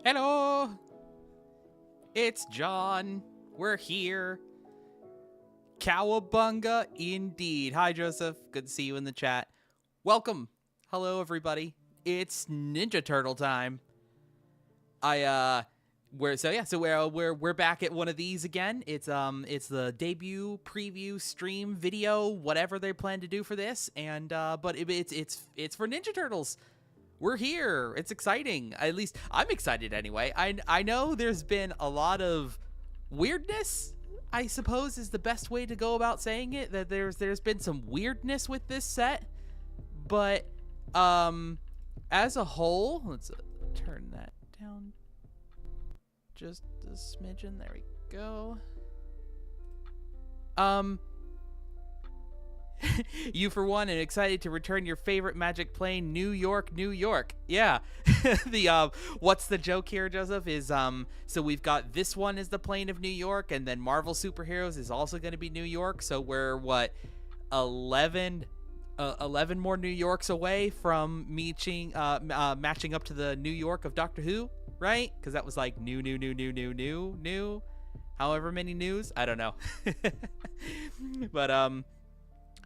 Hello! It's John. We're here. Cowabunga indeed. Hi, Joseph. Good to see you in the chat. Welcome. Hello, everybody. It's Ninja Turtle time. We're back at one of these again. It's the debut preview stream video, whatever they plan to do for this, and but it's for Ninja Turtles. We're here. It's exciting. At least I'm excited anyway. I know there's been a lot of weirdness, I suppose is the best way to go about saying it. That there's been some weirdness with this set, but as a whole, let's turn that down just a smidgen. There we go. You for one are excited to return your favorite magic plane, New York, New York. Yeah. The what's the joke here, Joseph, is so we've got this one is the plane of New York, and then Marvel Superheroes is also going to be New York. So we're what 11 more New Yorks away from matching up to the New York of Doctor Who, right? Because that was like new, however many news. I don't know.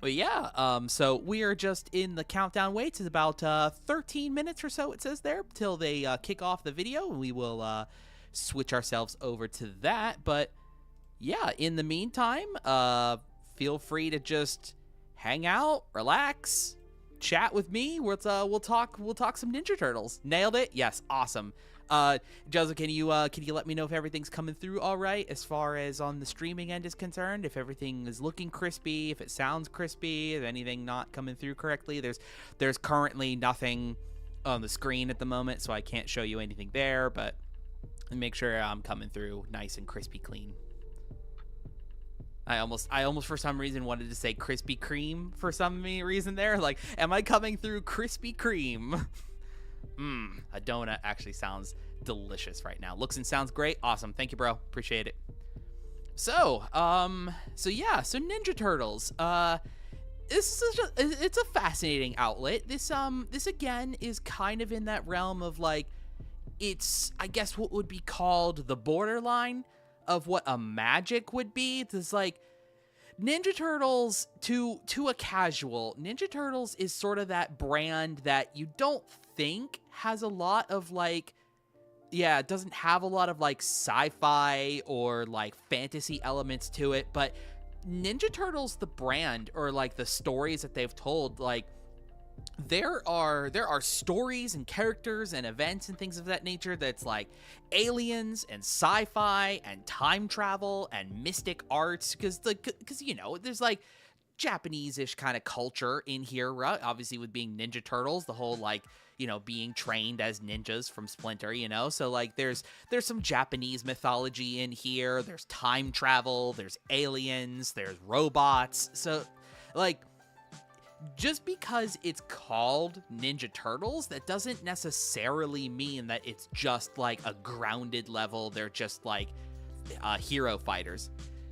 But yeah, so we are just in the countdown waits. It's about 13 minutes or so, it says there, till they kick off the video, and we will switch ourselves over to that. But yeah, in the meantime, feel free to just hang out, relax, chat with me. We'll talk some Ninja Turtles. Nailed it? Yes, awesome. Joseph, can you let me know if everything's coming through all right as far as on the streaming end is concerned? If everything is looking crispy, if it sounds crispy, if anything not coming through correctly? There's currently nothing on the screen at the moment, so I can't show you anything there, but make sure I'm coming through nice and crispy clean. I almost for some reason wanted to say Krispy Kreme for some reason there. Like, am I coming through Krispy Kreme? A donut actually sounds delicious right now. Looks and sounds great. Awesome. Thank you, bro. Appreciate it. So Ninja Turtles. It's a fascinating outlet. This again is kind of in that realm of like, it's, I guess, what would be called the borderline of what a magic would be. It's like Ninja Turtles to a casual. Ninja Turtles is sort of that brand that you don't think has a lot of like, yeah, it doesn't have a lot of like sci-fi or like fantasy elements to it, but Ninja Turtles, the brand, or like the stories that they've told, like there are stories and characters and events and things of that nature that's like aliens and sci-fi and time travel and mystic arts, because you know, there's like Japanese-ish kind of culture in here, right? Obviously with being Ninja Turtles, the whole like, you know, being trained as ninjas from Splinter, you know, so like there's some Japanese mythology in here, there's time travel, there's aliens, there's robots. So like, just because it's called Ninja Turtles, that doesn't necessarily mean that it's just like a grounded level. They're just like hero fighters.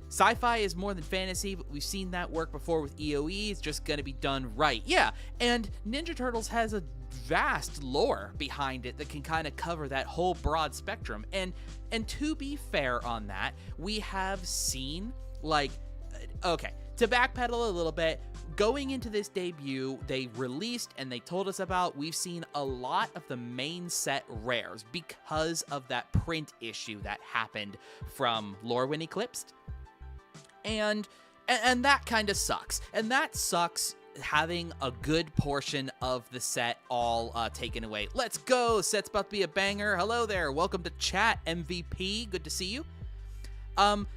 Sci-fi is more than fantasy, but we've seen that work before with EOE. It's just going to be done right. Yeah, and Ninja Turtles has a vast lore behind it that can kind of cover that whole broad spectrum. And to be fair on that, we have seen, like, okay, to backpedal a little bit, going into this debut, they released and they told us about, we've seen a lot of the main set rares because of that print issue that happened from Lore When Eclipsed. And that kind of sucks. And that sucks having a good portion of the set all taken away. Let's go. Set's about to be a banger. Hello there. Welcome to chat, MVP. Good to see you.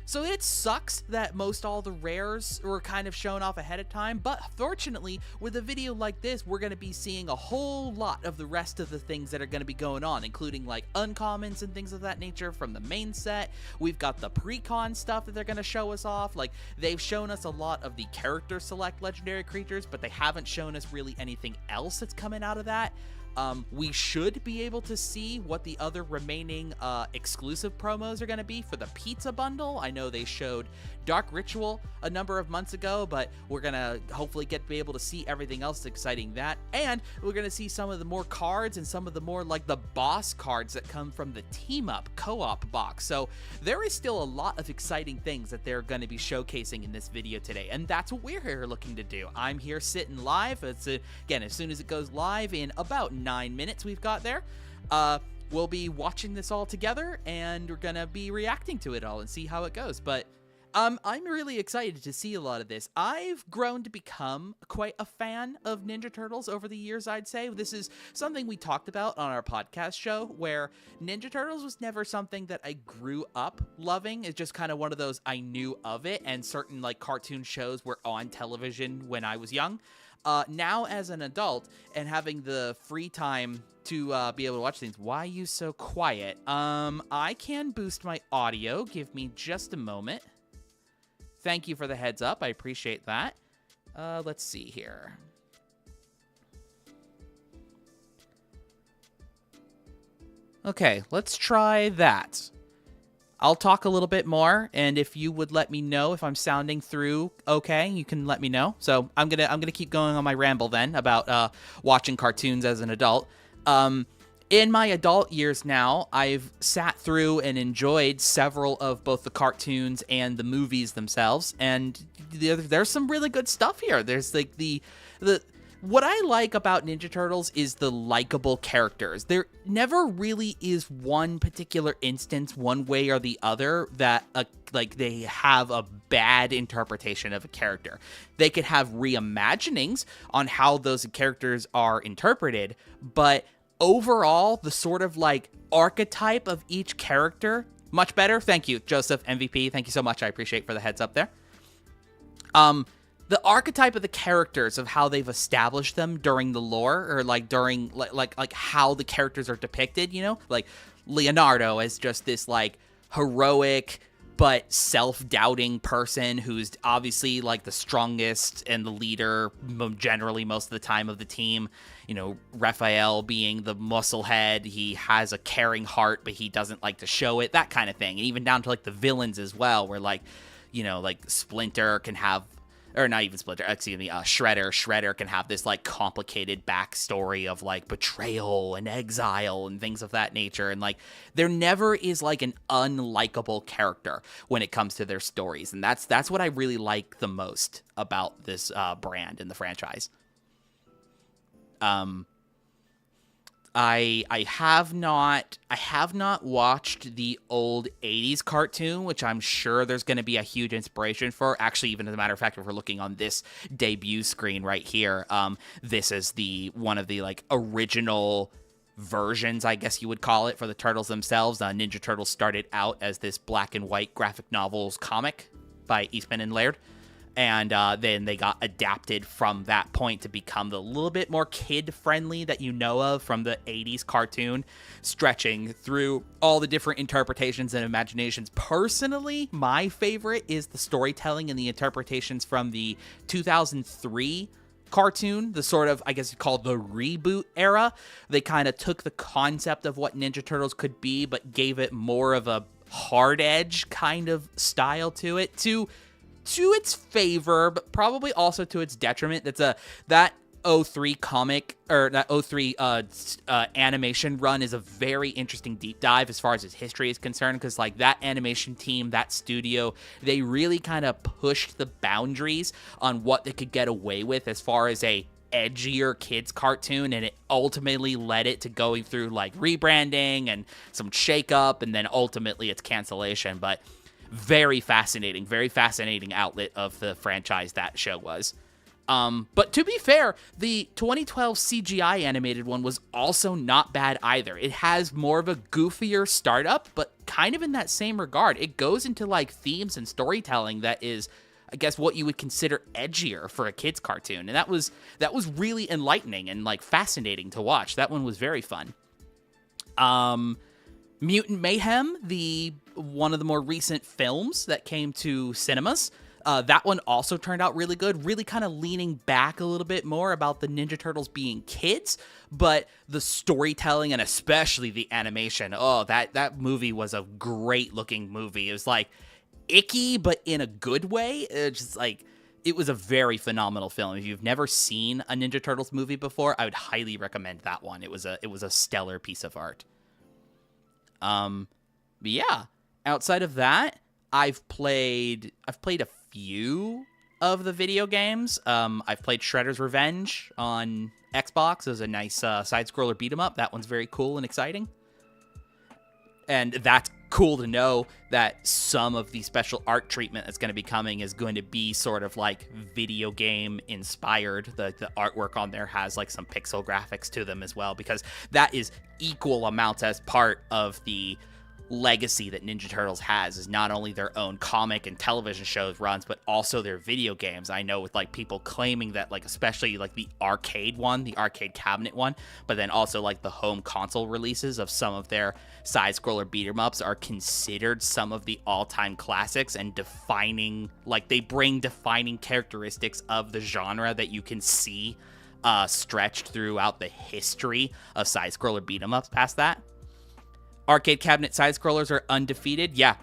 So it sucks that most all the rares were kind of shown off ahead of time, but fortunately, with a video like this, we're going to be seeing a whole lot of the rest of the things that are going to be going on, including like uncommons and things of that nature from the main set. We've got the pre-con stuff that they're going to show us off. Like, they've shown us a lot of the character select legendary creatures, but they haven't shown us really anything else that's coming out of that. We should be able to see what the other remaining exclusive promos are going to be for the pizza bundle. I know they showed Dark Ritual a number of months ago, but we're gonna hopefully be able to see everything else exciting that, and we're gonna see some of the more cards and some of the more like the boss cards that come from the Team Up co-op box. So there is still a lot of exciting things that they're going to be showcasing in this video today, and that's what we're here looking to do. I'm here sitting live. It's again, as soon as it goes live in about 9 minutes we've got there, we'll be watching this all together, and we're gonna be reacting to it all and see how it goes. But I'm really excited to see a lot of this. I've grown to become quite a fan of Ninja Turtles over the years, I'd say. This is something we talked about on our podcast show, where Ninja Turtles was never something that I grew up loving. It's just kind of one of those, I knew of it, and certain like cartoon shows were on television when I was young. Now as an adult and having the free time to be able to watch things. Why are you so quiet? I can boost my audio. Give me just a moment. Thank you for the heads up. I appreciate that. Let's see here. Okay, let's try that. I'll talk a little bit more, and if you would let me know if I'm sounding through okay, you can let me know. So I'm gonna keep going on my ramble then about watching cartoons as an adult. In my adult years now, I've sat through and enjoyed several of both the cartoons and the movies themselves, and there's some really good stuff here. There's like what I like about Ninja Turtles is the likable characters. There never really is one particular instance, one way or the other, that like they have a bad interpretation of a character. They could have reimaginings on how those characters are interpreted, but overall, the sort of like archetype of each character, much better. Thank you, Joseph MVP. Thank you so much. I appreciate for the heads up there. The archetype of the characters, of how they've established them during the lore, or like during like how the characters are depicted, you know, like Leonardo as just this like heroic but self-doubting person who's obviously like the strongest and the leader generally most of the time of the team. You know, Raphael being the muscle head, he has a caring heart, but he doesn't like to show it, that kind of thing. And even down to like the villains as well, where like, you know, like Splinter can have, or not even Splinter, excuse me, Shredder can have this like complicated backstory of like betrayal and exile and things of that nature. And like, there never is like an unlikable character when it comes to their stories. And that's what I really like the most about this brand and the franchise. I have not watched the old 80s cartoon, which I'm sure there's going to be a huge inspiration for. Actually, even as a matter of fact, if we're looking on this debut screen right here, this is one of the like original versions, I guess you would call it, for the Turtles themselves. Ninja Turtles started out as this black and white graphic novels comic by Eastman and Laird. And then they got adapted from that point to become the little bit more kid-friendly that you know of from the 80s cartoon, stretching through all the different interpretations and imaginations. Personally, my favorite is the storytelling and the interpretations from the 2003 cartoon, the sort of, I guess you'd call the reboot era. They kind of took the concept of what Ninja Turtles could be, but gave it more of a hard edge kind of style to it, to its favor, but probably also to its detriment. That 03 comic, or that 03 animation run is a very interesting deep dive as far as its history is concerned, because like that animation team, that studio, they really kind of pushed the boundaries on what they could get away with as far as a edgier kids cartoon, and it ultimately led it to going through like rebranding and some shakeup, and then ultimately its cancellation. But very fascinating outlet of the franchise that show was. But to be fair, the 2012 CGI animated one was also not bad either. It has more of a goofier startup, but kind of in that same regard. It goes into like themes and storytelling that is, I guess, what you would consider edgier for a kid's cartoon. And that was really enlightening and like fascinating to watch. That one was very fun. Mutant Mayhem, one of the more recent films that came to cinemas, that one also turned out really good, really kind of leaning back a little bit more about the Ninja Turtles being kids, but the storytelling and especially the animation, that movie was a great looking movie. It was like, icky, but in a good way. It's just like, it was a very phenomenal film. If you've never seen a Ninja Turtles movie before, I would highly recommend that one. It was a stellar piece of art. But yeah, outside of that, I've played a few of the video games. I've played Shredder's Revenge on Xbox. It was a nice side-scroller beat 'em up. That one's very cool and exciting. And that's cool to know that some of the special art treatment that's going to be coming is going to be sort of like video game inspired. The artwork on there has like some pixel graphics to them as well, because that is equal amounts as part of the legacy that Ninja Turtles has, is not only their own comic and television shows runs, but also their video games. I know with like people claiming that, like, especially like the arcade one, the arcade cabinet one, but then also like the home console releases of some of their side-scroller beat-em-ups are considered some of the all-time classics and defining, like they bring defining characteristics of the genre that you can see stretched throughout the history of side-scroller beat-em-ups past that. Arcade cabinet side-scrollers are undefeated. Yeah,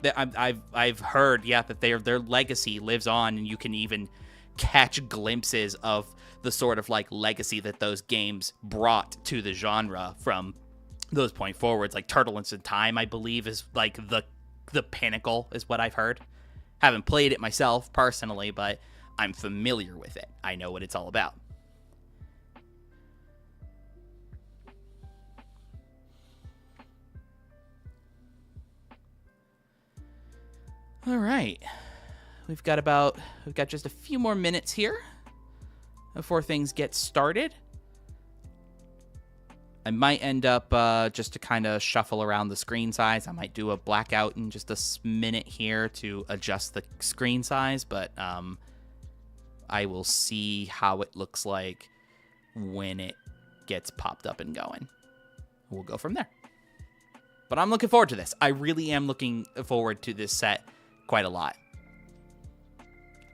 I've heard, yeah, that their legacy lives on, and you can even catch glimpses of the sort of like legacy that those games brought to the genre from those point forwards. Like Turtles in Time, I believe, is like the pinnacle, is what I've heard. Haven't played it myself personally, but I'm familiar with it. I know what it's all about. All right, we've got just a few more minutes here before things get started. I might end up just to kind of shuffle around the screen size. I might do a blackout in just a minute here to adjust the screen size, but I will see how it looks like when it gets popped up and going. We'll go from there. But I'm looking forward to this. I really am looking forward to this set quite a lot.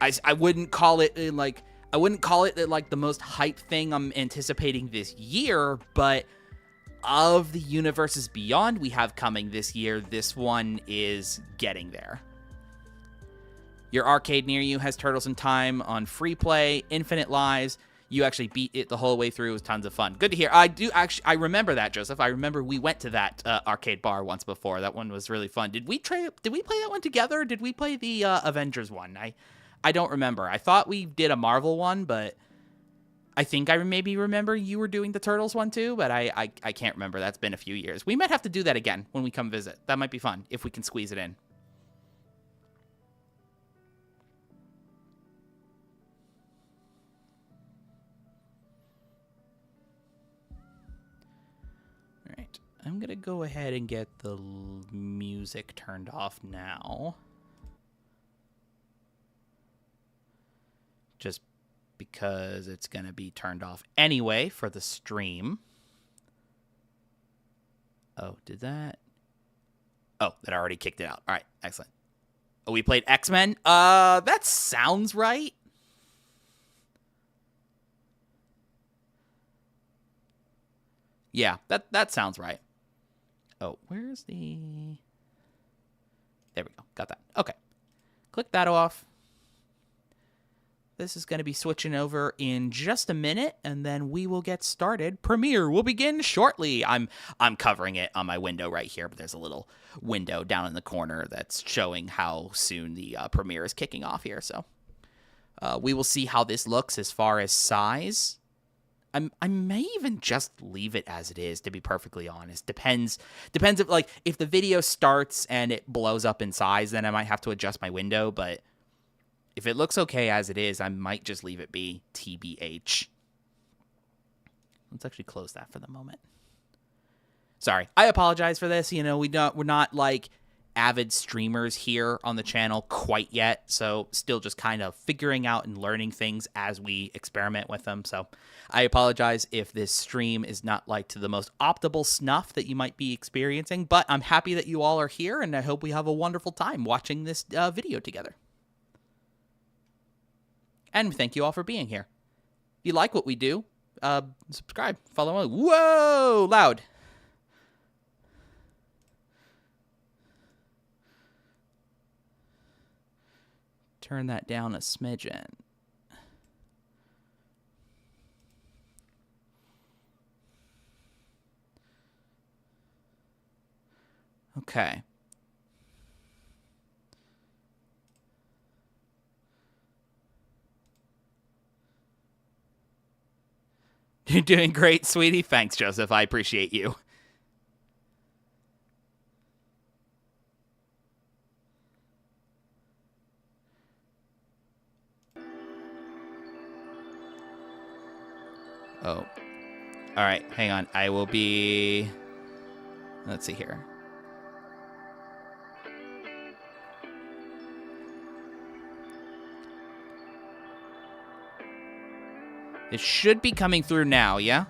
I wouldn't call it like the most hype thing I'm anticipating this year, but of the universes beyond we have coming this year, this one is getting there. Your arcade near you has Turtles in Time on free play, infinite lives. You actually beat it the whole way through. It was tons of fun. Good to hear. I remember that, Joseph. I remember we went to that arcade bar once before. That one was really fun. Did we play that one together? Or did we play the Avengers one? I don't remember. I thought we did a Marvel one, but I think I maybe remember you were doing the Turtles one too, but I can't remember. That's been a few years. We might have to do that again when we come visit. That might be fun if we can squeeze it in. I'm going to go ahead and get the music turned off now. Just because it's going to be turned off anyway for the stream. Oh, did that? Oh, that already kicked it out. All right, excellent. Oh, we played X-Men? That sounds right. Yeah, that sounds right. Oh, where's the... There we go. Got that. Okay. Click that off. This is going to be switching over in just a minute, and then we will get started. Premiere will begin shortly. I'm covering it on my window right here, but there's a little window down in the corner that's showing how soon the premiere is kicking off here. So we will see how this looks as far as size. I may even just leave it as it is, to be perfectly honest. Depends if the video starts and it blows up in size, then I might have to adjust my window, but if it looks okay as it is, I might just leave it be TBH. Let's actually close that for the moment. Sorry, I apologize for this. We're not like avid streamers here on the channel quite yet, so still just kind of figuring out and learning things as we experiment with them. So I apologize if this stream is not like to the most optimal snuff that you might be experiencing, but I'm happy that you all are here, and I hope we have a wonderful time watching this video together. And thank you all for being here. If you like what we do, subscribe, follow along. Whoa, loud. turn that down a smidgen. Okay. You're doing great, sweetie. Thanks, Joseph. I appreciate you. Oh. All right, hang on. I will be... Let's see here. It should be coming through now, yeah?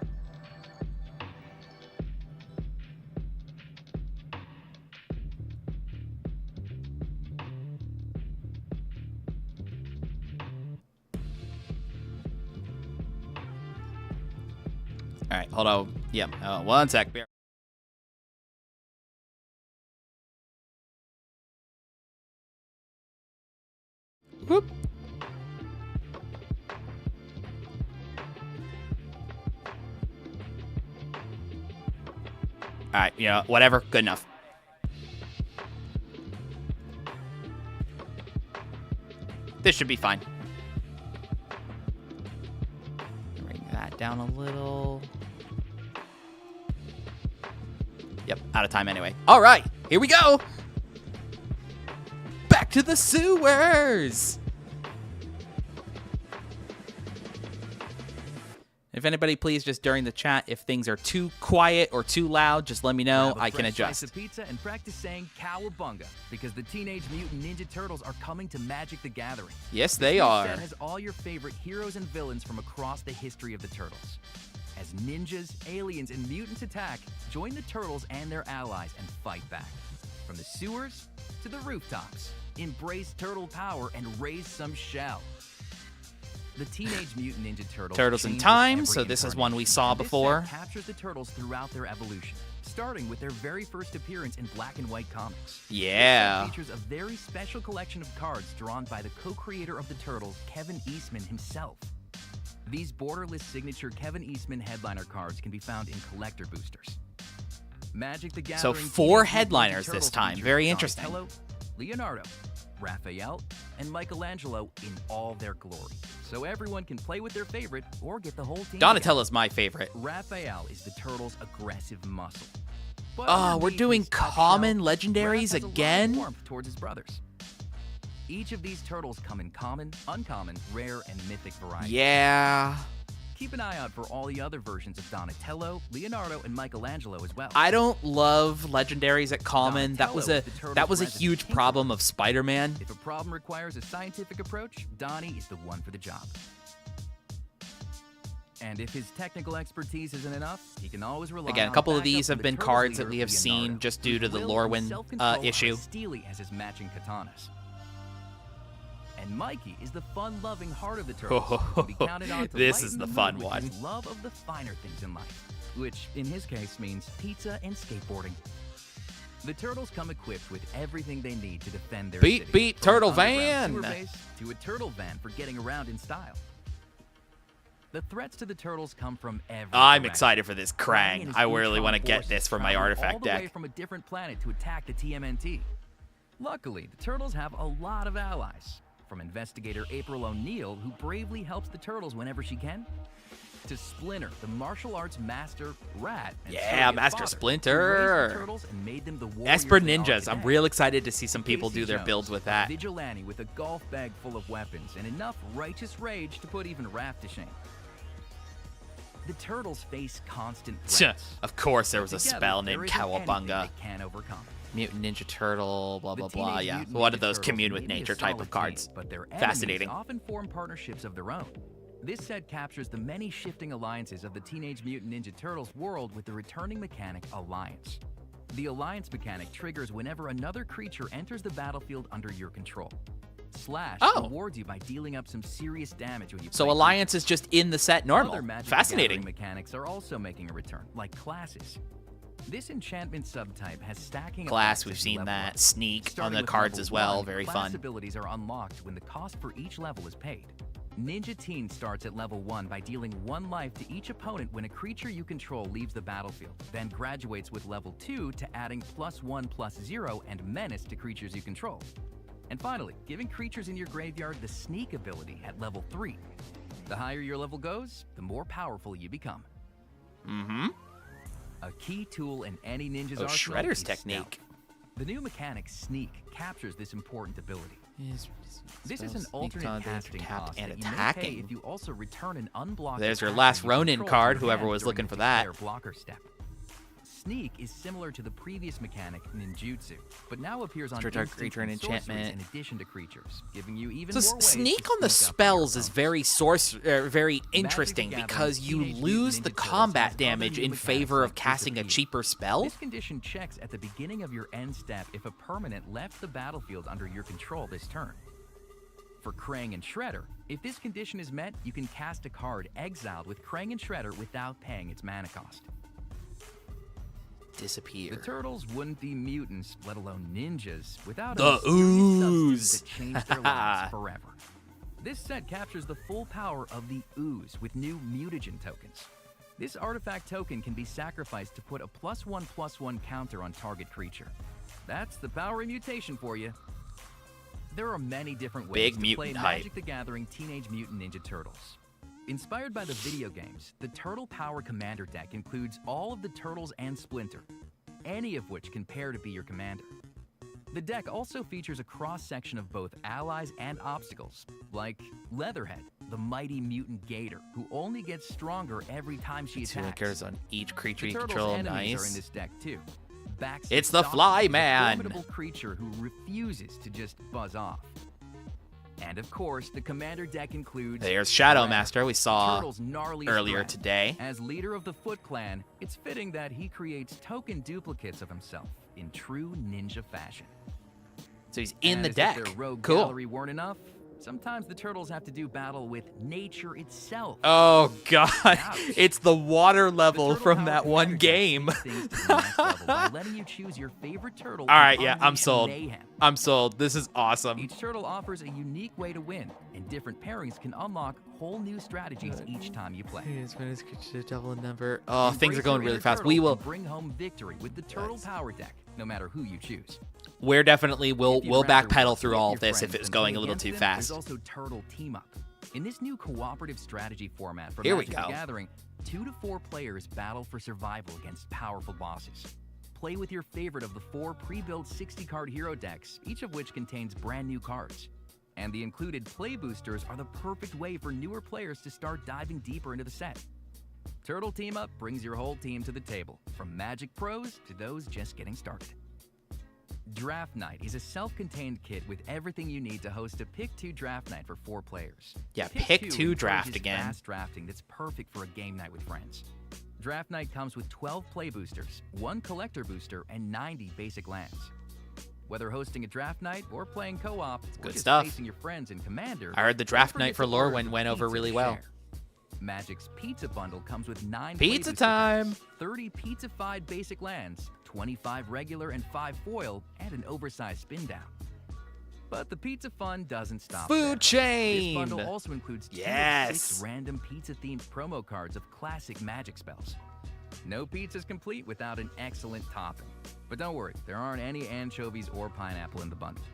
All right, hold on. Yep, one sec. Whoop. All right, you know, whatever. Good enough. This should be fine. Bring that down a little. Yep, out of time anyway. All right, here we go. Back to the sewers. If anybody, please, just during the chat, if things are too quiet or too loud, just let me know. I can adjust. Slice of pizza and practice saying Cowabunga, because the Teenage Mutant Ninja Turtles are coming to Magic the Gathering. Yes, they are. This set has all your favorite heroes and villains from across the history of the Turtles. As ninjas, aliens, and mutants attack, join the Turtles and their allies and fight back. From the sewers to the rooftops, embrace turtle power and raise some shell. The Teenage Mutant Ninja Turtles. Turtles in Time, so this is one we saw before. This set captures the Turtles throughout their evolution, starting with their very first appearance in black and white comics. Yeah. This set features a very special collection of cards drawn by the co-creator of the Turtles, Kevin Eastman himself. These borderless signature Kevin Eastman headliner cards can be found in collector boosters. Magic the Gathering. So 4 headliners this time. Very interesting. Donatello, Leonardo, Raphael, and Michelangelo in all their glory. So everyone can play with their favorite or get the whole team. Donatello's my favorite. Raphael is the Turtles' aggressive muscle. But Oh, we're underneath doing his tough common shell, legendaries Raph has a lot of again? warmth towards his brothers. Each of these turtles come in common, uncommon, rare, and mythic varieties. Yeah. Keep an eye out for all the other versions of Donatello, Leonardo, and Michelangelo as well. I don't love legendaries at common. That was a Donatello that was a is the huge Turtles' problem of Spider-Man. If a problem requires a scientific approach, Donnie is the one for the job. And if his technical expertise isn't enough, he can always rely Again, on a couple of backup these from have the been Turtles cards that leader, we have seen Leonardo, just due to whose the will and Lorwyn self-control are issue. as steely as his matching katanas. And Mikey is the fun-loving heart of the Turtles. who can be counted on to This lighten is the mood fun with one. his love of the finer things in life, which in his case means pizza and skateboarding. The Turtles come equipped with everything they need to defend their Beep, city, beep, from an turtle underground sewer van. base to a turtle van for getting around in style. The threats to the Turtles come from every I'm direction. excited for this Krang and Krang. his I really Neutron want to get forces this for my traveled all artifact the way deck. from a different planet to attack the TMNT. Luckily, the Turtles have a lot of allies. From investigator April O'Neil, who bravely helps the Turtles whenever she can, to Splinter, the martial arts master rat. And Yeah, surrogate Master father, who Splinter. raised the Turtles and made them the warriors Esper they are Ninjas. I'm today. real excited to see some people Casey do their Jones, builds with a that. vigilante with a golf bag full of weapons and enough righteous rage to put even Raph to shame. The Turtles face constant threats. Of course, there was a Together, spell there named isn't anything Cowabunga. they can't overcome. Mutant Ninja Turtle, blah, The blah, blah. Teenage Yeah, Mutant one Ninja of those Turtles commune with may be a nature type solid of cards. team, but their Fascinating. enemies often form partnerships of their own. This set captures the many shifting alliances of the Teenage Mutant Ninja Turtles world with the returning mechanic Alliance. The Alliance mechanic triggers whenever another creature enters the battlefield under your control. Slash rewards you by dealing up some serious damage when you So play Alliance is just in the set Other normal. Magic the Fascinating. Gathering mechanics are also making a return, like classes. This enchantment subtype has stacking Class, effects we've as you seen level that. up. Sneak on Starting the with cards level as well. 1, Very class fun. abilities are unlocked when the cost for each level is paid. Ninja Teen starts at level 1 by dealing 1 life to each opponent when a creature you control leaves the battlefield, then graduates with level 2 to adding +1/+0 and menace to creatures you control. And finally, giving creatures in your graveyard the sneak ability at level 3. The higher your level goes, the more powerful you become. Mm-hmm. A key tool in any ninja's Oh, arsenal Shredder's is technique. stealth. The new mechanic Sneak captures this important ability. This is an alternate casting cost and that you may pay attacking. if you also return an unblocked There's your attacker last you Ronin control card, to your whoever hand was during looking the for that. declare blocker step. Sneak is similar to the previous mechanic Ninjutsu, but now appears on Dark instants creature and and sorceries enchantment. in addition to creatures, giving you even So more ways sneak to on the sneak up spells your is opponents. very interesting the Gathering because you Teenage Mutant lose Ninja the Turtles combat has damage other new in mechanics favor of like casting a disappear. cheaper spell. This condition checks at the beginning of your end step if a permanent left the battlefield under your control this turn. For Krang and Shredder, if this condition is met, you can cast a card exiled with Krang and Shredder without paying its mana cost. Disappear. The Turtles wouldn't be mutants, let alone ninjas, without The a mysterious ooze. substance that changed their lives forever. This set captures the full power of the ooze with new mutagen tokens. This artifact token can be sacrificed to put a +1/+1 counter on target creature. That's the power of mutation for you. There are many different ways Big to mutant play hype. Magic the Gathering Teenage Mutant Ninja Turtles. Inspired by the video games, the Turtle Power Commander deck includes all of the Turtles and Splinter, any of which can pair to be your commander. The deck also features a cross-section of both allies and obstacles, like Leatherhead, the mighty mutant gator, who only gets stronger every time she Two attacks. characters on each creature The you Turtles' control. enemies are in Nice. this deck too. Baxter It's the Stockman Fly is a Man. formidable creature who refuses to just buzz off. And of course, the commander deck includes There's Shadow Red, Master we saw Turtles' gnarliest earlier threat. today. As leader of the Foot Clan, it's fitting that he creates token duplicates of himself in true ninja fashion. So he's in And the as if deck. their rogue Cool. gallery weren't enough, sometimes the Turtles have to do battle with nature itself. Oh god, Ouch. it's the water The level Turtle from Power that one Commander deck game. takes things to the next level by letting you choose your favorite turtle. All right, and yeah, I'm unleash sold. mayhem. I'm sold. This is awesome. Each turtle offers a unique way to win, and different pairings can unlock whole new strategies each time you play. Double number. Oh, things Embrace are going your really inner fast. turtle We and will. bring home victory with the Turtle Power deck, no matter who you choose. We're definitely will If you'd we'll rather backpedal work through with all your of this if friends it was than going play a little against too them, fast. There's also Turtle Team Up. In this new cooperative strategy format for Here we Magic the go. Gathering, 2 to 4 players battle for survival against powerful bosses. Play with your favorite of the 4 pre-built 60-card hero decks, each of which contains brand new cards. And the included play boosters are the perfect way for newer players to start diving deeper into the set. Turtle Team Up brings your whole team to the table, from Magic pros to those just getting started. Draft Night is a self-contained kit with everything you need to host a Pick 2 draft night for 4 players. Yeah, Pick 2 encourages draft again. Fast drafting that's perfect for a game night with friends. Draft Night comes with 12 play boosters, 1 collector booster, and 90 basic lands. Whether hosting a draft night or playing co-op, or good just stuff. facing your friends in Commander, I heard the don't draft forget night for to lore order went the over pizza really to well. share. Magic's Pizza Bundle comes with 9 play Pizza booster time. decks, 30 pizza-fied basic lands, 25 regular and 5 foil, and an oversized spin down. But the pizza fun doesn't stop there. Food chain. This bundle also includes 2 of Yes. 6 random pizza-themed promo cards of classic Magic spells. No pizza's complete without an excellent topping. But don't worry, there aren't any anchovies or pineapple in the bundle.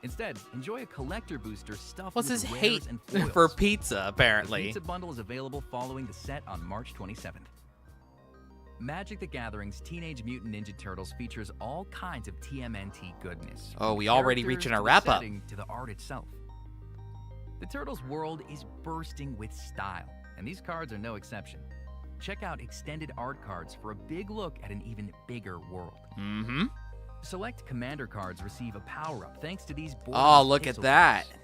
Instead, enjoy a collector booster stuffed What's with his rares hate and foils. for pizza, The apparently? pizza bundle is available following the set on March 27th. Magic the Gathering's Teenage Mutant Ninja Turtles features all kinds of TMNT goodness. Oh, from we already characters reaching to our the wrap-up. setting to the art itself. The Turtles world is bursting with style, and these cards are no exception. Check out extended art cards for a big look at an even bigger world. Mm-hmm. Select commander cards receive a power-up thanks to these Oh, borderless look at pixel that. cards.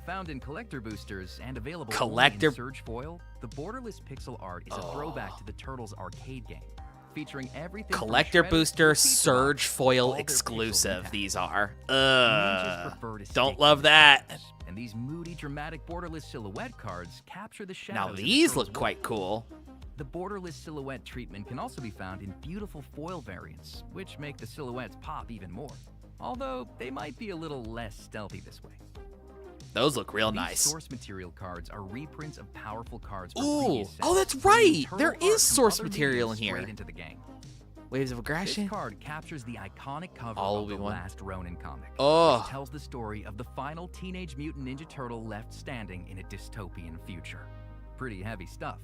Found in collector boosters and available Collector- only in Surge Foil, the borderless pixel art is a throwback to the Turtles arcade game, featuring everything from Collector Shredder booster to Pizza Surge Box, Foil all their pixels exclusive. intact. These are. Ninjas prefer to Don't stick love to that. shadows, and these moody, dramatic borderless silhouette cards capture the shadows. Now in the these turtles' look quite cool. The borderless silhouette treatment can also be found in beautiful foil variants, which make the silhouettes pop even more. Although they might be a little less stealthy this way. Those look real These nice. source material cards are reprints of powerful cards from Ooh, previous sets, oh, that's bringing right. turtle There art is from source other material media in here. straight into the game. Waves of This Aggression. card captures the iconic cover All of the Obi-Wan. last Ronin comic, Oh. which tells the story of the final Teenage Mutant Ninja Turtle left standing in a dystopian future. Pretty heavy stuff.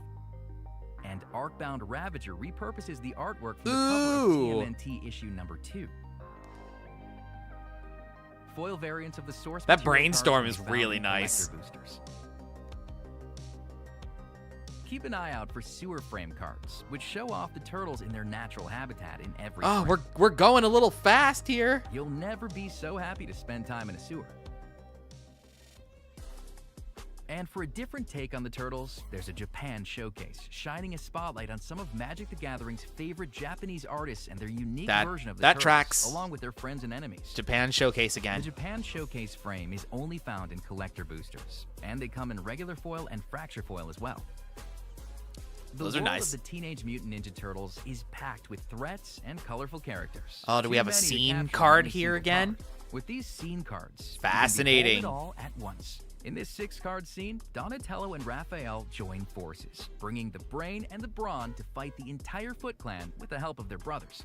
And Arcbound Ravager repurposes the artwork from the cover of Ooh. TMNT issue number 2. Foil variants of the source That material brainstorm cards is can be found really in nice. collector boosters. Keep an eye out for sewer frame cards, which show off the turtles in their natural habitat in every Oh, frame. we're going a little fast here. You'll never be so happy to spend time in a sewer. And for a different take on the turtles, there's a Japan showcase, shining a spotlight on some of Magic the Gathering's favorite Japanese artists and their unique version of the that turtles, tracks. along with their friends and enemies. Japan showcase The again. Japan showcase frame is only found in collector boosters, and they come in regular foil and fracture foil as well. The Those are world nice. of the Teenage Mutant Ninja Turtles is packed with threats and colorful characters. Oh, do we Too have a many to scene capture in card one here single again? card. With these scene cards, Fascinating. you can behold it all at once. In this 6-card scene, Donatello and Raphael join forces, bringing the Brain and the Brawn to fight the entire Foot Clan with the help of their brothers.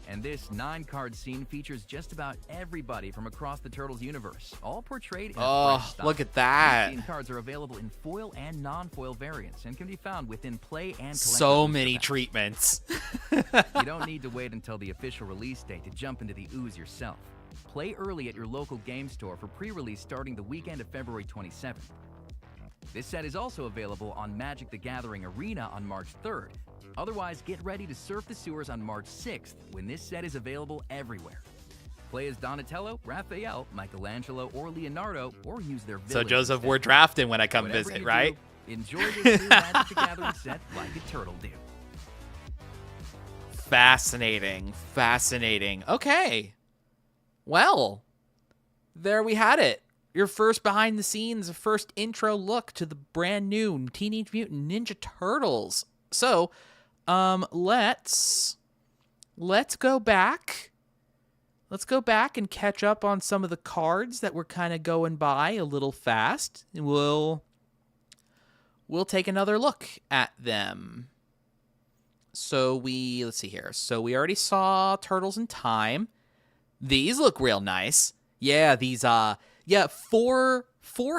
And this 9-card scene features just about everybody from across the Turtles universe, all portrayed in a Oh, fresh style. look at that. These scene cards are available in foil and non-foil variants and can be found within play and collector So booster many packs. treatments. You don't need to wait until the official release date to jump into the ooze yourself. Play early at your local game store for pre-release starting the weekend of February 27th. This set is also available on Magic the Gathering Arena on March 3rd. Otherwise, get ready to surf the sewers on March 6th when this set is available everywhere. Play as Donatello, Raphael, Michelangelo, or Leonardo, or use their So village Joseph, instead. we're drafting when I come Whatever visit, you right? do, enjoy this new Magic the Gathering set like a turtle do. Fascinating. Fascinating. Okay. Well, there we had it. Your first behind the scenes, first intro look to the brand new Teenage Mutant Ninja Turtles. So, let's go back. Let's go back and catch up on some of the cards that were kind of going by a little fast. And we'll take another look at them. So let's see here. So we already saw Turtles in Time. These look real nice. Yeah, these four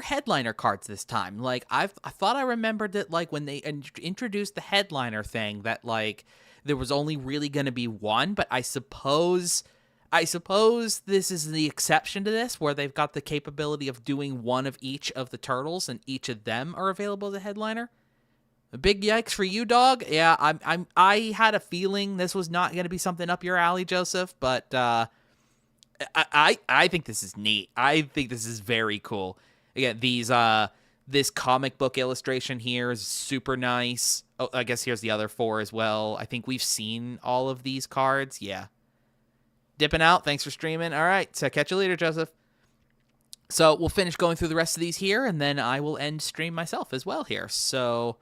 headliner cards this time. Like I thought I remembered that like when they introduced the headliner thing that like there was only really going to be one, but I suppose this is the exception to this where they've got the capability of doing one of each of the turtles and each of them are available as a headliner. A big yikes for you, dog. Yeah, I had a feeling this was not going to be something up your alley, Joseph, but I think this is neat. I think this is very cool. Again, this comic book illustration here is super nice. Oh, I guess here's the other 4 as well. I think we've seen all of these cards. Yeah. Dipping out. Thanks for streaming. All right. So catch you later, Joseph. So we'll finish going through the rest of these here, and then I will end stream myself as well here. So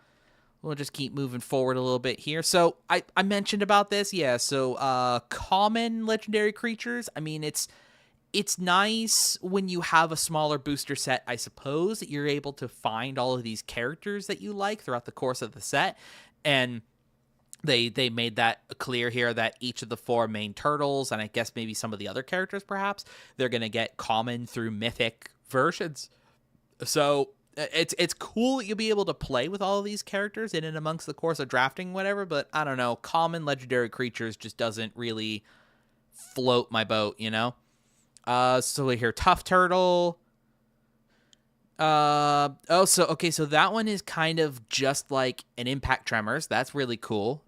we'll just keep moving forward a little bit here. So I mentioned about this. Yeah, so common legendary creatures. I mean, it's nice when you have a smaller booster set, I suppose, that you're able to find all of these characters that you like throughout the course of the set. And they made that clear here that each of the 4 main turtles, and I guess maybe some of the other characters perhaps, they're going to get common through mythic versions. So it's cool that you'll be able to play with all of these characters in and amongst the course of drafting, whatever, but I don't know, common legendary creatures just doesn't really float my boat, you know? So we hear Tough Turtle. So that one is kind of just like an Impact Tremors. That's really cool.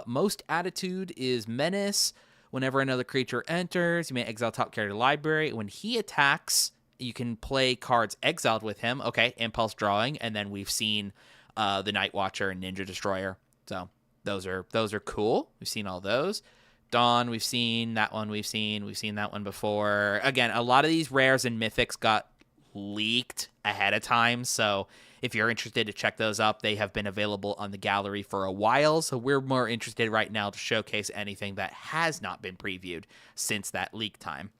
Most Attitude is Menace. Whenever another creature enters, you may exile top character library. When he attacks, you can play cards exiled with him. Okay, Impulse Drawing, and then we've seen the Night Watcher and Ninja Destroyer. So those are cool. We've seen all those. Dawn, we've seen that one. We've seen that one before. Again, a lot of these rares and mythics got leaked ahead of time. So if you're interested to check those up, they have been available on the gallery for a while. So we're more interested right now to showcase anything that has not been previewed since that leak time.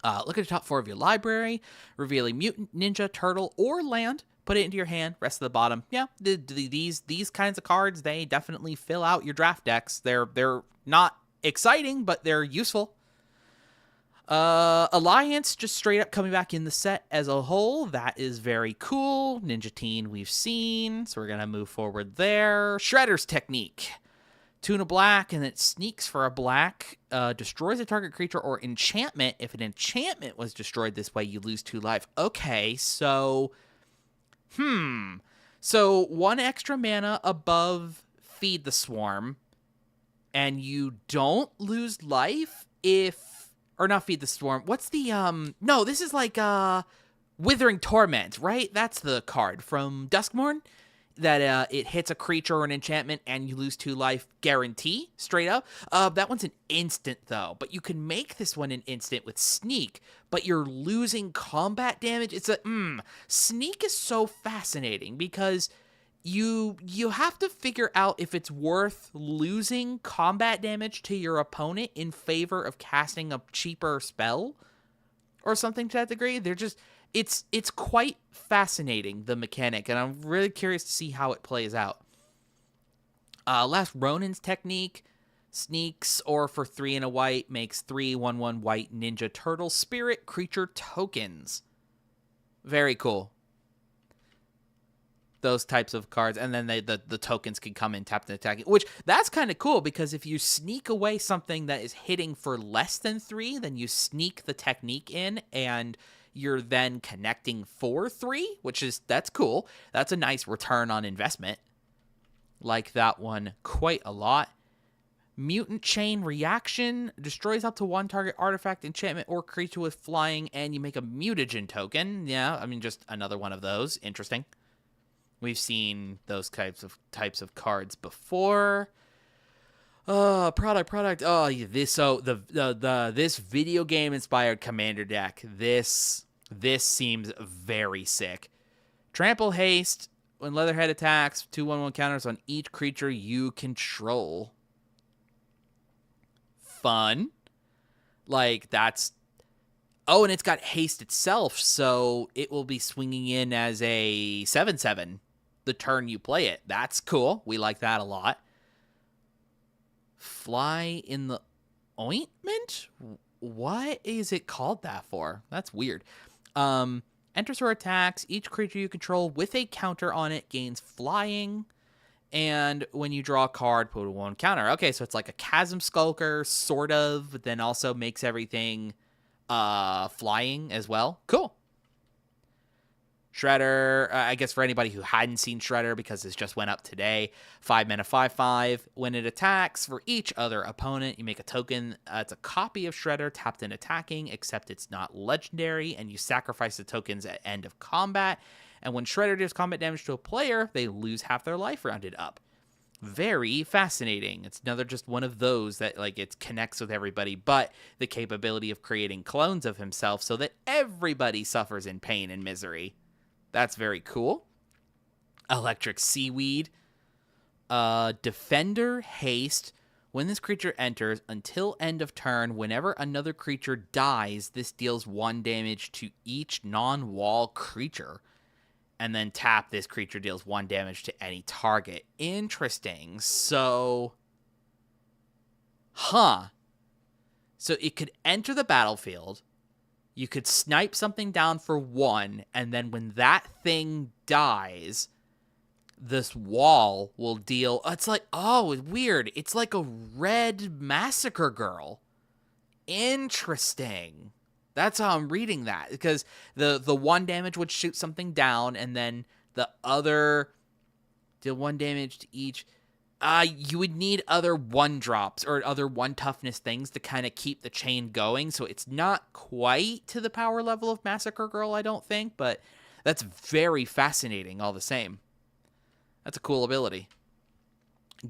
Look at the top 4 of your library, revealing mutant, ninja, turtle, or land. Put it into your hand. Rest of the bottom, yeah. These kinds of cards, they definitely fill out your draft decks. They're not exciting, but they're useful. Alliance, just straight up coming back in the set as a whole. That is very cool. Ninja Teen we've seen, so we're gonna move forward there. Shredder's Technique. Tuna black, and it sneaks for a black. Destroys a target creature or enchantment. If an enchantment was destroyed this way, you lose 2 life. Okay, so... So 1 extra mana above Feed the Swarm, and you don't lose life if... Or not Feed the Swarm. What's the... No, this is like, Withering Torment, right? That's the card from Duskmourn. That it hits a creature or an enchantment and you lose 2 life guarantee, straight up. That one's an instant, though. But you can make this one an instant with Sneak, but you're losing combat damage. It's a... Sneak is so fascinating because you have to figure out if it's worth losing combat damage to your opponent in favor of casting a cheaper spell or something to that degree. They're just... It's quite fascinating, the mechanic, and I'm really curious to see how it plays out. Last Ronin's Technique sneaks, or for 3 and a white, makes 3/1/1 white ninja turtle spirit creature tokens. Very cool. Those types of cards, and then the tokens can come in tapped and attacking, which that's kind of cool because if you sneak away something that is hitting for less than 3, then you sneak the technique in and you're then connecting for 3, that's cool. That's a nice return on investment. Like that one quite a lot. Mutant Chain Reaction destroys up to 1 target artifact, enchantment, or creature with flying, and you make a mutagen token. Yeah, I mean, just another one of those. Interesting. We've seen those types of cards before. Product. Oh, this video game inspired commander deck. This seems very sick. Trample Haste. When Leatherhead attacks, 2/1/1 counters on each creature you control. Fun. Like, that's... Oh, and it's got haste itself, so it will be swinging in as a 7/7 the turn you play it. That's cool. We like that a lot. Fly in the Ointment? What is it called that for? That's weird. Enters or attacks. Each creature you control with a counter on it gains flying. And when you draw a card, put 1 counter. Okay, so it's like a Chasm Skulker, sort of, but then also makes everything flying as well. Cool. Shredder, I guess for anybody who hadn't seen Shredder, because this just went up today, 5 mana, 5/5. When it attacks, for each other opponent, you make a token. It's a copy of Shredder, tapped and attacking, except it's not legendary, and you sacrifice the tokens at end of combat. And when Shredder deals combat damage to a player, they lose half their life rounded up. Very fascinating. It's another just one of those that, like, it connects with everybody, but the capability of creating clones of himself so that everybody suffers in pain and misery. That's very cool. Electric Seaweed. Defender Haste. When this creature enters, until end of turn, whenever another creature dies, this deals 1 damage to each non-wall creature. And then tap, this creature deals 1 damage to any target. Interesting. So... So it could enter the battlefield. You could snipe something down for 1, and then when that thing dies, this wall will deal... It's like, oh, it's weird. It's like a red Massacre Girl. Interesting. That's how I'm reading that, because the 1 damage would shoot something down, and then the other deal 1 damage to each... you would need other 1-drops or other 1 toughness things to kind of keep the chain going. So it's not quite to the power level of Massacre Girl, I don't think, but that's very fascinating all the same. That's a cool ability.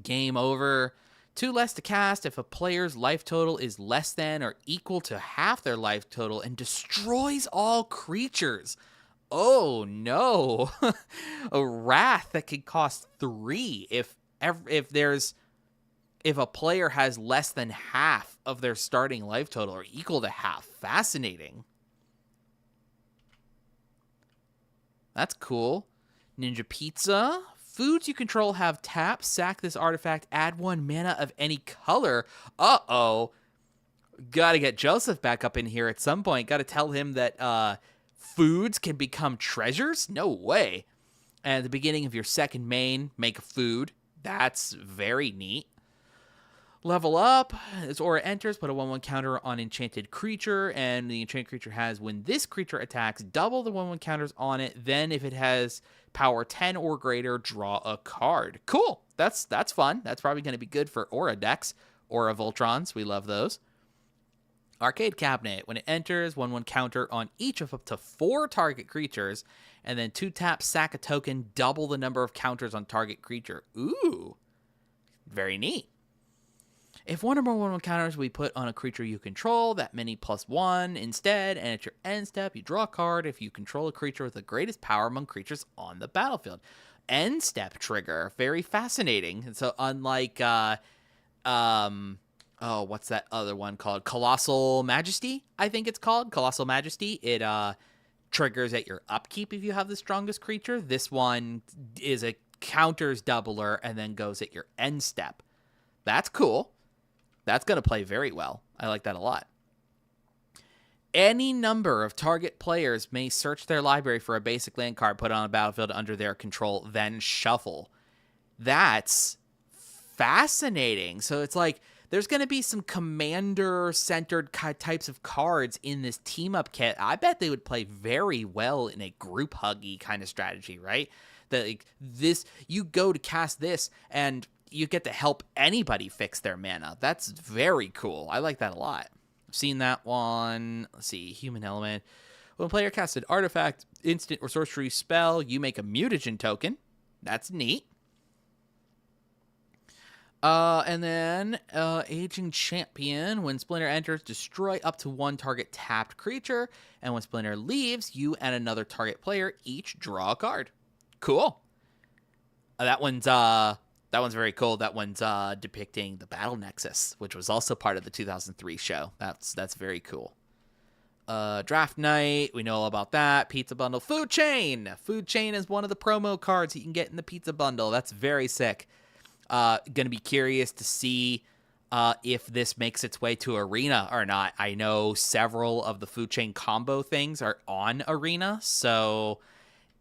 Game over. 2 less to cast if a player's life total is less than or equal to half their life total and destroys all creatures. Oh no. A wrath that can cost 3 if a player has less than half of their starting life total or equal to half. Fascinating. That's cool. Ninja Pizza. Foods you control have tap, sack this artifact, add 1 mana of any color. Uh-oh. Gotta get Joseph back up in here at some point. Gotta tell him that foods can become treasures? No way. And at the beginning of your second main, make a food. That's very neat. Level up, as aura enters, put a 1/1 counter on enchanted creature, and the enchanted creature has, when this creature attacks, double the 1/1 counters on it. Then if it has power 10 or greater, draw a card. Cool. That's fun. That's probably going to be good for aura decks. Aura Voltrons, we love those. Arcade Cabinet, when it enters, 1/1 counter on each of up to 4 target creatures, and then 2 tap, sack a token, double the number of counters on target creature. Ooh, very neat. If 1 or more 1/1 counters we put on a creature you control, that many +1 instead, and at your end step, you draw a card if you control a creature with the greatest power among creatures on the battlefield. End step trigger, very fascinating. And so unlike, what's that other one called? Colossal Majesty, I think it's called. Colossal Majesty. It triggers at your upkeep if you have the strongest creature. This one is a counters doubler and then goes at your end step. That's cool. That's going to play very well. I like that a lot. Any number of target players may search their library for a basic land card put on a battlefield under their control, then shuffle. That's fascinating. So it's like there's going to be some commander-centered types of cards in this team-up kit. I bet they would play very well in a group-huggy kind of strategy, right? That like this, you go to cast this, and you get to help anybody fix their mana. That's very cool. I like that a lot. I've seen that one. Let's see. Human Element. When a player casts an artifact, instant, or sorcery spell, you make a mutagen token. That's neat. And then Aging Champion. When Splinter enters, destroy up to 1 target tapped creature. And when Splinter leaves, you and another target player each draw a card. Cool. That one's very cool. That one's depicting the Battle Nexus, which was also part of the 2003 show. That's very cool. Draft Night, we know all about that. Pizza Bundle. Food Chain. Food Chain is one of the promo cards you can get in the Pizza Bundle. That's very sick. Gonna be curious to see if this makes its way to Arena or not. I know several of the Food Chain combo things are on Arena, so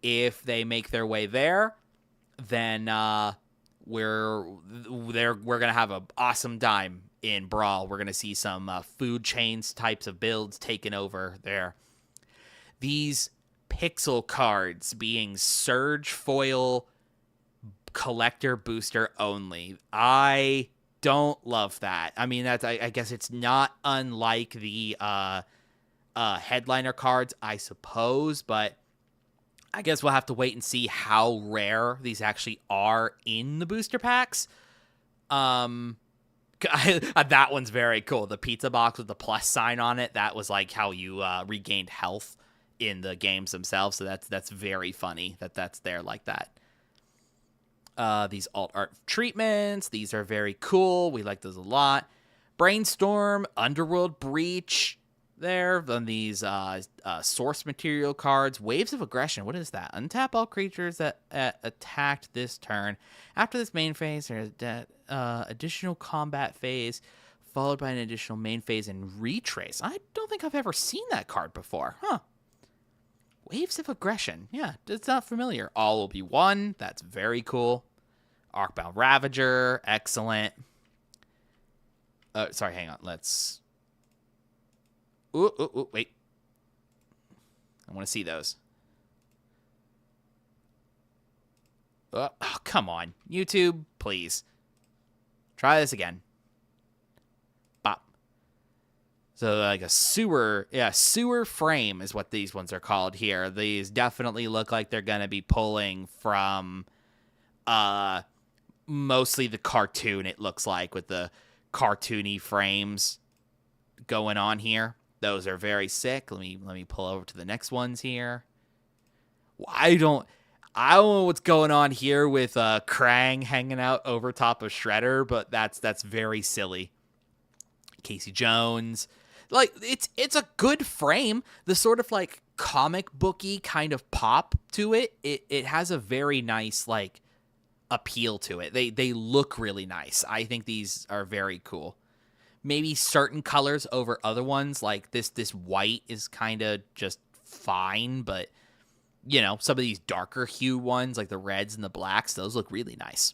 if they make their way there, then we're gonna have an awesome time in Brawl. We're gonna see some Food Chains types of builds taken over there. These pixel cards being Surge Foil collector booster only. I don't love that. I mean, that's I guess it's not unlike the headliner cards, I suppose, but I guess we'll have to wait and see how rare these actually are in the booster packs. That one's very cool. The pizza box with the plus sign on it, that was like how you regained health in the games themselves. So that's very funny that's there like that. These alt art treatments, these are very cool. We like those a lot. Brainstorm, Underworld Breach. There, then these source material cards. Waves of Aggression. What is that? Untap all creatures that attacked this turn. After this main phase, there's additional combat phase, followed by an additional main phase and retrace. I don't think I've ever seen that card before. Huh. Waves of Aggression. Yeah, it's not familiar. All will be one. That's very cool. Arcbound Ravager. Excellent. Sorry, hang on. Let's... Ooh, wait. I want to see those. Oh, come on. YouTube, please. Try this again. Bop. So like a sewer frame is what these ones are called here. These definitely look like they're going to be pulling from mostly the cartoon, it looks like, with the cartoony frames going on here. Those are very sick. Let me pull over to the next ones here. I don't I don't know what's going on here with Krang hanging out over top of Shredder, but that's very silly. Casey Jones. Like it's a good frame. The sort of like comic booky kind of pop to it. It has a very nice like appeal to it. They look really nice. I think these are very cool. Maybe certain colors over other ones, like this white is kind of just fine, but some of these darker hue ones like the reds and the blacks, those look really nice.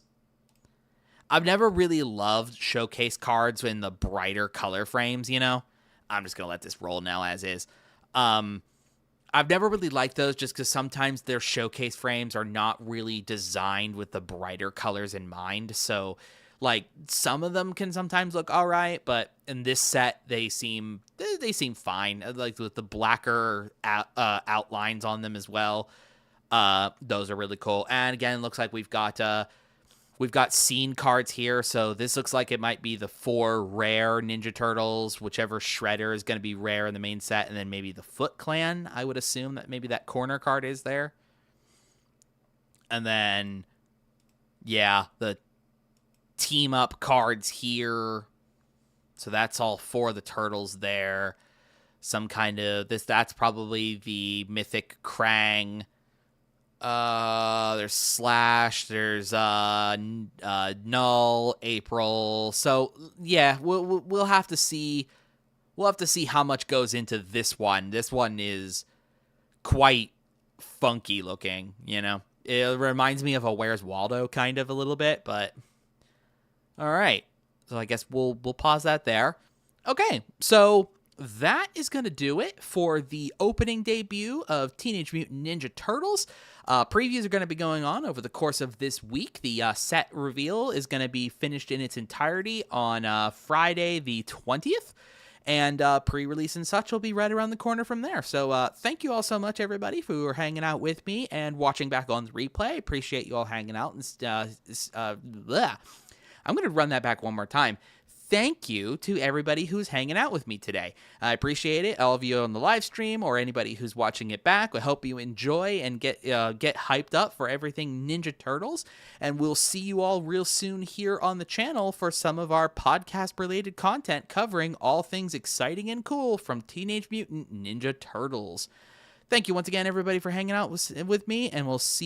I've never really loved showcase cards in the brighter color frames, I'm just going to let this roll now as is. I've never really liked those just because sometimes their showcase frames are not really designed with the brighter colors in mind. So, like, some of them can sometimes look all right, but in this set, they seem fine. Like, with the blacker outlines on them as well. Those are really cool. And again, it looks like we've got scene cards here, so this looks like it might be the 4 rare Ninja Turtles, whichever Shredder is going to be rare in the main set, and then maybe the Foot Clan. I would assume that maybe that corner card is there. And then, yeah, the team up cards here. So that's all 4 of the Turtles there. Some kind of that's probably the Mythic Krang. There's Slash, there's Null, April. So yeah, we'll have to see. We'll have to see how much goes into this one. This one is quite funky looking, It reminds me of a Where's Waldo kind of a little bit, but all right. So I guess we'll pause that there. Okay, so that is going to do it for the opening debut of Teenage Mutant Ninja Turtles. Previews are going to be going on over the course of this week. The set reveal is going to be finished in its entirety on Friday the 20th. And pre-release and such will be right around the corner from there. So thank you all so much, everybody, for hanging out with me and watching back on the replay. Appreciate you all hanging out. I'm going to run that back one more time. Thank you to everybody who's hanging out with me today. I appreciate it. All of you on the live stream or anybody who's watching it back. I hope you enjoy and get hyped up for everything Ninja Turtles. And we'll see you all real soon here on the channel for some of our podcast-related content covering all things exciting and cool from Teenage Mutant Ninja Turtles. Thank you once again, everybody, for hanging out with me, and we'll see you